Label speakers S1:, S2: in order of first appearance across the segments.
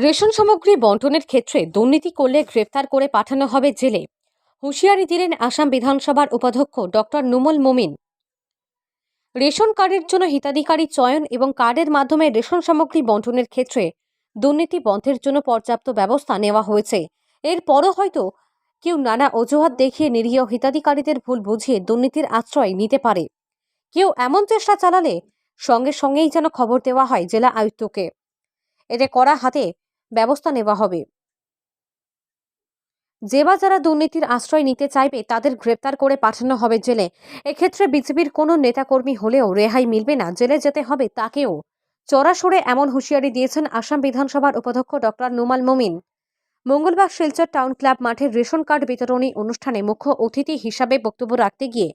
S1: Ration সামগ্রী বণ্টনের ক্ষেত্রে দুর্নীতি করলে গ্রেফতার করে পাঠানো হবে জেলে। হুঁশিয়ারি দিলেন আসাম বিধানসভার উপাধ্যক্ষ ডক্টর নুমুল মুমিন। রেশন কার্ডের জন্য হিতাধিকারী চয়ন এবং কার্ডের মাধ্যমে রেশন সামগ্রী বণ্টনের ক্ষেত্রে দুর্নীতি বন্ধের জন্য পর্যাপ্ত ব্যবস্থা নেওয়া হয়েছে। এরপরও হয়তো কেউ নানা অজুহাত দেখিয়ে নিরীহ হিতাধিকারীদের ভুল বুঝিয়ে দুর্নীতির আশ্রয় নিতে পারে। কেউ এমন চেষ্টা চালালে সঙ্গে সঙ্গেই যেন খবর দেওয়া হয় জেলা আয়ুক্তকে। এতে কড়া হাতে ব্যবস্থা নেওয়া হবে। যে বা যারা দুর্নীতির আশ্রয় নিতে চাইবে তাদের গ্রেপ্তার করে পাঠানো হবে জেলে। এক্ষেত্রে বিজেপির কোনো নেতাকর্মী হলেও রেহাই মিলবে না, জেলে যেতে হবে তাকেও। চড়াসড়ে এমন হুঁশিয়ারি দিয়েছেন আসাম বিধানসভার উপাধ্যক্ষ ডক্টর নুমুল মুমিন। মঙ্গলবার শিলচর টাউন ক্লাব মাঠে রেশন কার্ড বিতরণী অনুষ্ঠানে মুখ্য অতিথি হিসাবে বক্তব্য রাখতে গিয়ে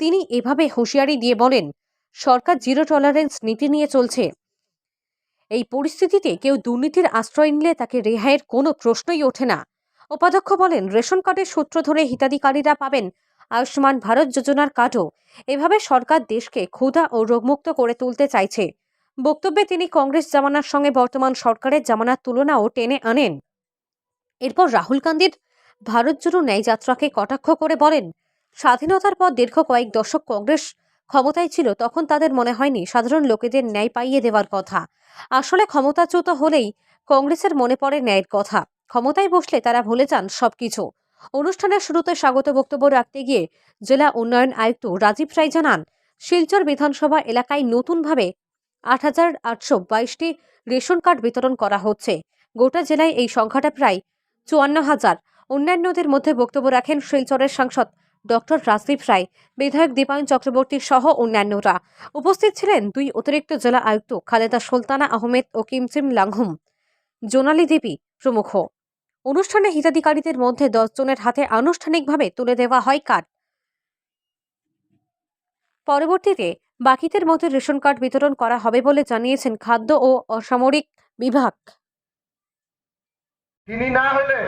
S1: তিনি এভাবে হুঁশিয়ারি দিয়ে বলেন, সরকার জিরো টলারেন্স নীতি নিয়ে চলছে। এই পরিস্থিতিতে কেউ দুর্নীতির আশ্রয় নিলে তাকে রেহাইয়ের কোনো প্রশ্নই ওঠে না। উপাধ্যক্ষ বলেন, রেশন কার্ডের সূত্র ধরে হিতাধিকারীরা পাবেন আয়ুষ্মান ভারত যোজনার কার্ডও। এভাবে সরকার দেশকে ক্ষুধা ও রোগমুক্ত করে তুলতে চাইছে। বক্তব্যে তিনি কংগ্রেস জামানার সঙ্গে বর্তমান সরকারের জামানার তুলনাও টেনে আনেন। এরপর রাহুল গান্ধীর ভারত জোড়ো ন্যায় যাত্রাকে কটাক্ষ করে বলেন, স্বাধীনতার পর দীর্ঘ কয়েক দশক কংগ্রেস ক্ষমতায় ছিল, তখন তাদের মনে হয়নি সাধারণ লোকেদের ন্যায় পাইয়ে দেওয়ার কথা। আসলে ক্ষমতাচ্যুত হলেই কংগ্রেসের মনে পড়ে ন্যায়ের কথা। ক্ষমতায় বসলে তারা ভুলে যান সবকিছু। অনুষ্ঠানের শুরুতে স্বাগত বক্তব্য রাখতে গিয়ে জেলা উন্নয়ন আয়ুক্ত রাজীব রায় জানান, শিলচর বিধানসভা এলাকায় নতুনভাবে 8,822টি রেশন কার্ড বিতরণ করা হচ্ছে। গোটা জেলায় এই সংখ্যাটা প্রায় 54,000। অন্যান্যদের মধ্যে বক্তব্য রাখেন শিলচরের সাংসদ ডক্টর রাজদীপ রায়, বিধায়ক দীপায়ন চক্রবর্তী সহ অন্যান্যরা। উপস্থিত ছিলেন দুই অতিরিক্ত জেলা আয়ুক্ত খালেদা সুলতানা আহমেদ ও কিমচিম লাংহুম, জোনালী দেবী প্রমুখ। অনুষ্ঠানে হিতাধিকারীদের মধ্যে 10 জনের হাতে আনুষ্ঠানিকভাবে তুলে দেওয়া হয় কার্ড। পরবর্তীতে বাকিদের মধ্যে রেশন কার্ড বিতরণ করা হবে বলে জানিয়েছেন খাদ্য ও অসামরিক বিভাগ।
S2: তিনি না হলে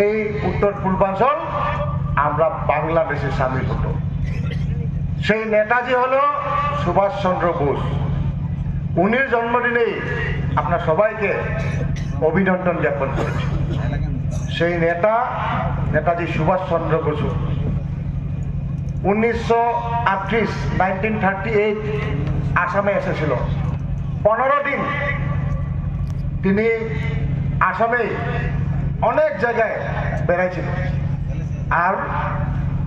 S2: এই উত্তর পূর্বাঞ্চল আমরা বাংলাদেশে সামিল হতো। সেই নেতাজি হলো সুভাষচন্দ্র বোস। উনির জন্মদিনে আপনার সবাইকে অভিনন্দন জ্ঞাপন করেছি। সেই নেতাজি সুভাষচন্দ্র বসু 1938 আসামে এসেছিল। 15 দিন তিনি আসামে অনেক জায়গায় বেড়াইছিল। আর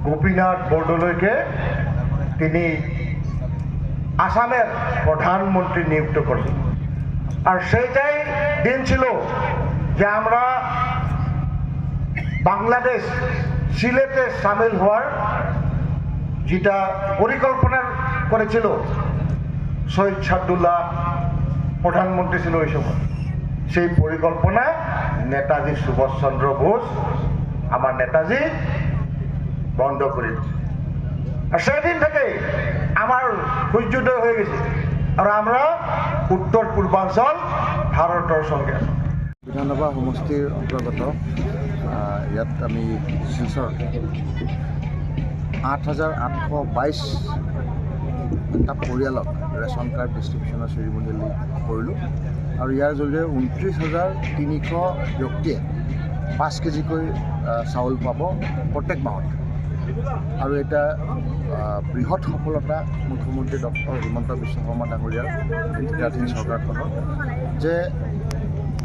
S2: গোপীনাথ বরদলৈকে তিনি আসামের প্রধানমন্ত্রী নিযুক্ত করলেন। আর সেইটাই দিন ছিল যে আমরা বাংলাদেশ সিলেটে সামিল হওয়ার যেটা পরিকল্পনা করেছিল শহীদ সাদুল্লাহ প্রধানমন্ত্রী ছিল ওই সময়। সেই পরিকল্পনা নেতাজি সুভাষচন্দ্র বোস, আমার নেতাজি, বন্ধ করে দিয়েছে। আর সেদিন থেকে আমার সূর্যোদয় হয়ে গেছে। আর আমরা উত্তর পূর্বাঞ্চল ভারতের সঙ্গে আছি।
S3: বিধানসভা সমষ্টিৰ অন্তৰ্গত ইয়াত আমি শিলচৰ 8,822টা পৰিয়ালক ৰেচন কাৰ্ড ডিষ্ট্ৰিবিউশ্যনৰ চেৰিমনিয়েলি কৰিলোঁ। আৰু ইয়াৰ জৰিয়তে 29,300 ব্যক্তিয়ে 5 কেজিকৈ চাউল পাব প্ৰত্যেক মাহত। আৰু এটা বৃহৎ সফলতা মুখ্যমন্ত্ৰী ডক্টৰ হিমন্ত বিশ্ব শৰ্মা ডাঙৰীয়াৰ নেতৃত্বাধীন চৰকাৰখনৰ, যে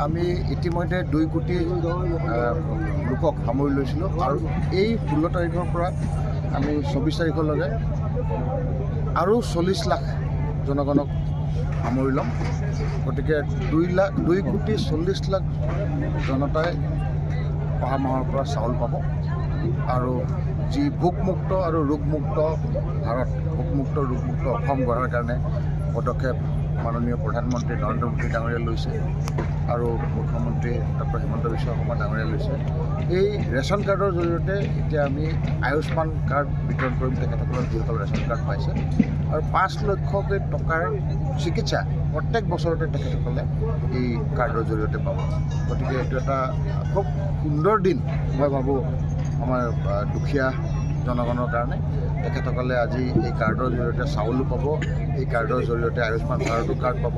S3: আমি ইতিমধ্যে 2 কোটি লোকক সামৰি লৈছিলোঁ। আৰু এই 16 তাৰিখৰ পৰা আমি 24 তাৰিখলৈকে আৰু 40 লাখ জনগণক সামৰি ল'ম। গতিকে 2 কোটি 40 লাখ জনতাই অহা মাহৰ পৰা চাউল পাব। আৰু যি ভোকমুক্ত আৰু ৰোগমুক্ত ভাৰত, ভোকমুক্ত ৰোগমুক্ত অসম গঢ়াৰ কাৰণে পদক্ষেপ মাননীয় প্ৰধানমন্ত্ৰী নৰেন্দ্ৰ মোদী ডাঙৰীয়াই লৈছে আৰু মুখ্যমন্ত্ৰী ডক্টৰ হিমন্ত বিশ্ব শৰ্মা ডাঙৰীয়াই লৈছে। এই ৰেচন কাৰ্ডৰ জৰিয়তে এতিয়া আমি আয়ুষ্মান কাৰ্ড বিতৰণ কৰিম তেখেতসকলক, যিসকল ৰেচন কাৰ্ড পাইছে। আৰু 5 লক্ষকৈ টকাৰ চিকিৎসা প্ৰত্যেক বছৰতে তেখেতসকলে এই কাৰ্ডৰ জৰিয়তে পাব। গতিকে এইটো এটা খুব সুন্দৰ দিন মই ভাবোঁ আমাৰ দুখীয়া জনগণৰ কাৰণে। তেখেতসকলে আজি এই কাৰ্ডৰ জৰিয়তে চাউলো পাব, এই কাৰ্ডৰ জৰিয়তে আয়ুষ্মান ভাৰতো কাৰ্ড পাব,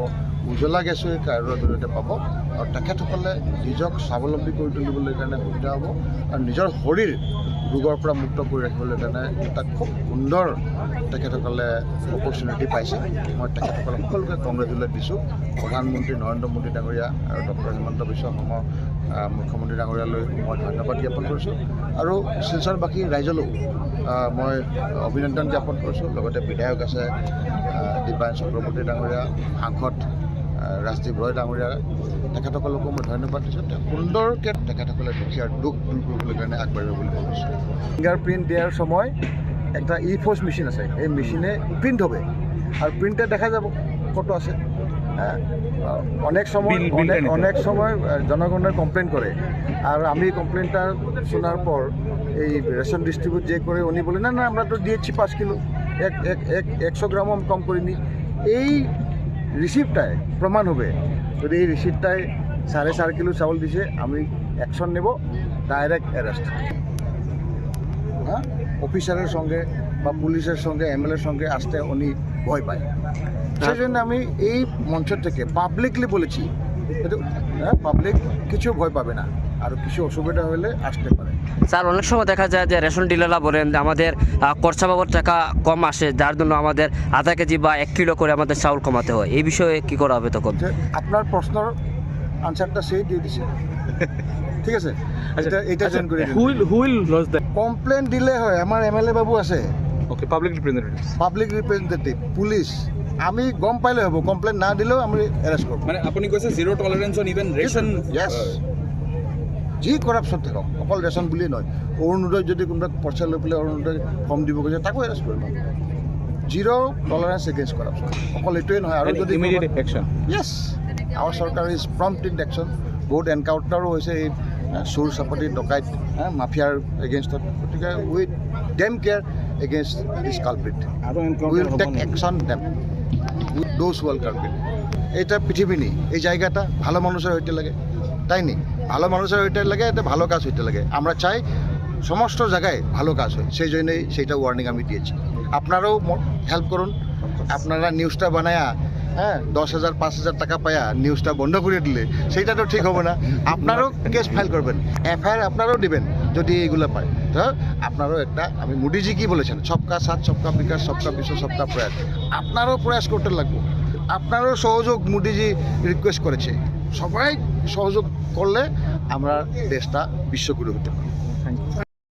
S3: উজ্জ্বলা গেছো এই কাৰ্ডৰ জৰিয়তে পাব আৰু তেখেতসকলে নিজক স্বাৱলম্বী কৰি তুলিবলৈ কাৰণে সুবিধা হ'ব আৰু নিজৰ শৰীৰ ৰোগৰ পৰা মুক্ত কৰি ৰাখিবলৈ কাৰণে এটা খুব সুন্দৰ তেখেতসকলে অপৰচুনিটি পাইছে। মই তেখেতসকলক সকলোকে কংগ্ৰেচুলেট দিছোঁ। প্ৰধানমন্ত্ৰী নৰেন্দ্ৰ মোদী ডাঙৰীয়া আৰু ডক্টৰ হিমন্ত বিশ্ব শৰ্মা মুখ্যমন্ত্ৰী ডাঙৰীয়ালৈ মই ধন্যবাদ জ্ঞাপন কৰিছোঁ আৰু শিলচৰবাসী ৰাইজলৈও মই অভিনন্দন জ্ঞাপন কৰিছোঁ। লগতে বিধায়ক আছে দিব্যায়ন চক্ৰৱৰ্তী ডাঙৰীয়া, সাংসদ ৰাজদীপ ৰয় ডাঙৰীয়া, তেখেতসকলকো মই ধন্যবাদ দিছোঁ। সুন্দৰকৈ তেখেতসকলে দুখীয়াৰ দুখ দূৰ কৰিবলৈ কাৰণে আগবাঢ়িব বুলি ভাবিছোঁ।
S4: ফিংগাৰ প্ৰিণ্ট দিয়াৰ সময় একটা ই-ফোর্স মেশিন আছে, এই মেশিনে প্রিন্ট হবে আর প্রিন্টে দেখা যাব কত আছে। হ্যাঁ, অনেক সময় জনগণের কমপ্লেন করে আর আমি কমপ্লেনটা শোনার পর এই রেশন ডিস্ট্রিবিউট যে করে উনি বলে না না আমরা তো দিয়েছি 5 কিলো, 100 গ্রামও আমি কম করিনি। এই রিসিপ্টটায় প্রমাণ হবে, যদি এই রিসিপ্টটায় 4.5 কিলো চাউল দিছে আমি অ্যাকশন নেব, ডাইরেক্ট অ্যারেস্ট। হ্যাঁ, অফিসারের সঙ্গে বা পুলিশের সঙ্গে এমএলএর সঙ্গে আসতে উনি ভয় পায়। সেই জন্য আমি এই মঞ্চ থেকে পাবলিকলি বলেছি, পাবলিক কিছু ভয় পাবে না, আর কিছু অসুবিধা হলে আসতে পারে।
S5: স্যার, অনেক সময় দেখা যায় যে রেশন ডিলাররা বলেন যে আমাদের খরচা বাবদ টাকা কম আসে, যার জন্য আমাদের আধা কেজি বা 1 কিলো করে আমাদের চাউল কমাতে হয়। এই বিষয়ে কি করা হবে তখন?
S3: আপনার প্রশ্নের আনসারটা সেই দিয়ে দিছে, ঠিক আছে? এটা জয়েন করে কমপ্লেন দিলে হয়। আমার এমএলএ বাবু আছে, পাবলিক রিপ্রেজেন্টেটিভ, পুলিশ, আমি গম পাইলে হ'ব। কমপ্লেন না দিলেও আমি এরেস্ট করব।
S6: মানে আপুনি কৈছে zero tolerance on even ration.
S3: Yes, যি কৰাপশ্যন থাকক, অকল ৰেচন বুলিয়ে নহয়। অৰুণোদয় যদি কোনোবাই পইচা লৈ পেলাই অৰুণোদয় ফৰ্ম দিব গৈছে তাকো এৰেষ্ট কৰিব। জিৰ' টলাৰেঞ্চ এগেইনষ্ট কৰাপশ্যন, অকল এইটোৱে নহয়। আৰু যদি ইয়েস, আমাৰ চৰকাৰ ইজ প্ৰম্পট ইন একশ্যন। বহুত এনকাউণ্টাৰো হৈছে এই চোৰ চাপতি ডকাইত মাফিয়াৰ এগেইনষ্টত। গতিকে with them care against this culprit, will take action them with those wall culprit. এটা পৃথিবী নেই, এই জায়গাটা ভালো মানুষের হইতে লাগে, তাই নি? ভালো মানুষের হইতে লাগে, এটা ভালো কাজ হইতে লাগে। আমরা চাই সমস্ত জায়গায় ভালো কাজ হয়, সেই জন্যই সেইটা ওয়ার্নিং আমি দিয়েছি। আপনারাও হেল্প করুন। আপনারা নিউজটা বানায়া 10,000 5,000 টাকা পায়া নিউজটা বন্ধ করে দিলে সেইটা তো ঠিক হবে না। আপনারাও কেস ফাইল করবেন, এফআইআর আপনারাও দিবেন যদি এইগুলো পায়। তো আপনারাও একটা, আমি মোদিজি কি বলেছেন, সবকা সাথ সবকা বিকাশ সবকা বিশ্ব সবকা প্রয়াস, আপনারাও প্রয়াস করতে লাগবে। আপনারও সহযোগ মোদিজি রিকোয়েস্ট করেছে, সবাই সহযোগ করলে আমরা দেশটা বিশ্বগুরু হতে পারি।